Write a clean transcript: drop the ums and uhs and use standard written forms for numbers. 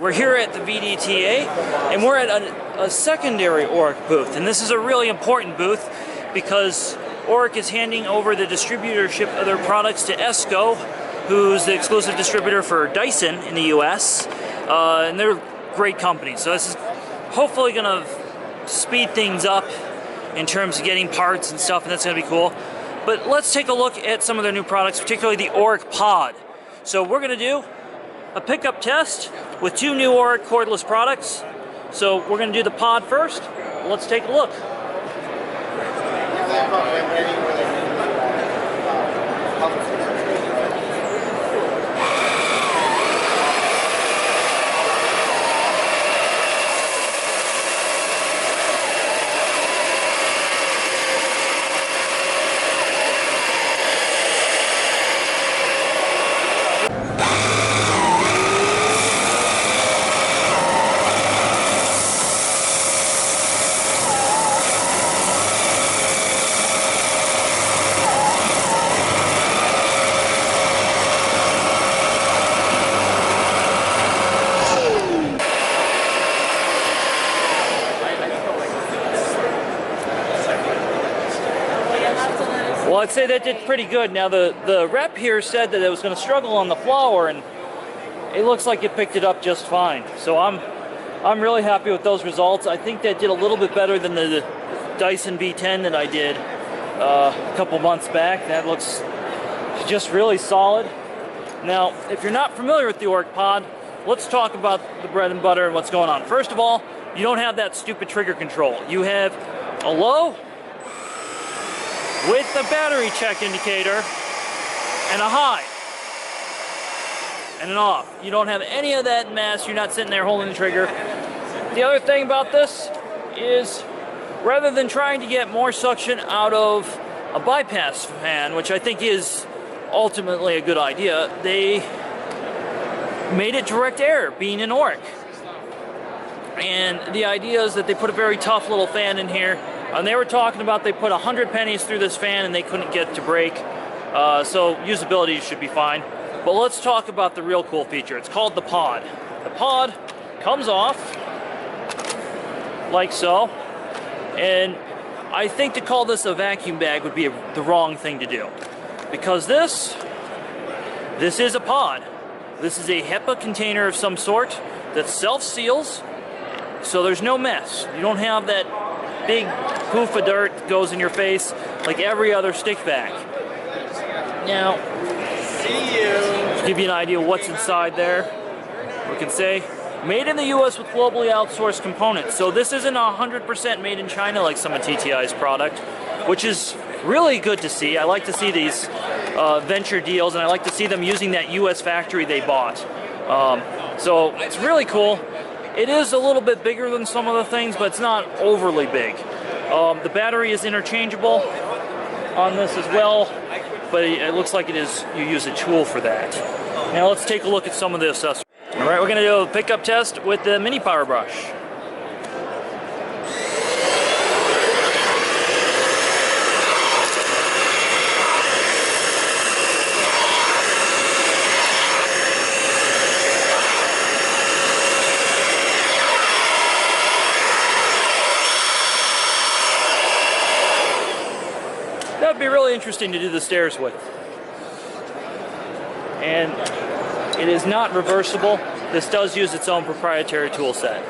We're here at the VDTA, and we're at a secondary Oreck booth, and this is a really important booth because Oreck is handing over the distributorship of their products to ESCO, who's the exclusive distributor for Dyson in the US, and they're a great company. So this is hopefully going to speed things up in terms of getting parts and stuff, and that's going to be cool. But let's take a look at some of their new products, particularly the Oreck Pod. So we're going to do a pickup test with two new Oreck Cordless products. So we're going to do the Pod first. Let's take a look. Well, I'd say that did pretty good. Now, the rep here said that it was going to struggle on the floor, and it looks like it picked it up just fine. So I'm really happy with those results. I think that did a little bit better than the Dyson V10 that I did a couple months back. That looks just really solid. Now, if you're not familiar with the Oreck Pod, let's talk about the bread and butter and what's going on. First of all, you don't have that stupid trigger control. You have a low with the battery check indicator, and a high, and an off. You don't have any of that mess. You're not sitting there holding the trigger. The other thing about this is, rather than trying to get more suction out of a bypass fan, which I think is ultimately a good idea, they made it direct air, being an Oreck. And the idea is that they put a very tough little fan in here. And they were talking about they put 100 pennies through this fan and they couldn't get it to break. So usability should be fine. But let's talk about the real cool feature. It's called the Pod. The Pod comes off like so. And I think to call this a vacuum bag would be the wrong thing to do. Because this is a pod. This is a HEPA container of some sort that self-seals. So there's no mess. You don't have that big poof of dirt that goes in your face like every other stick vac. Now, to give you an idea of what's inside there, we can say, made in the US with globally outsourced components. So this isn't 100% made in China like some of TTI's product, which is really good to see. I like to see these venture deals, and I like to see them using that US factory they bought. So it's really cool. It is a little bit bigger than some of the things, but it's not overly big. The battery is interchangeable on this as well, but it looks like it is, you use a tool for that. Now let's take a look at some of the accessories. All right, we're going to do a pickup test with the mini power brush. That would be really interesting to do the stairs with. And it is not reversible. This does use its own proprietary tool set.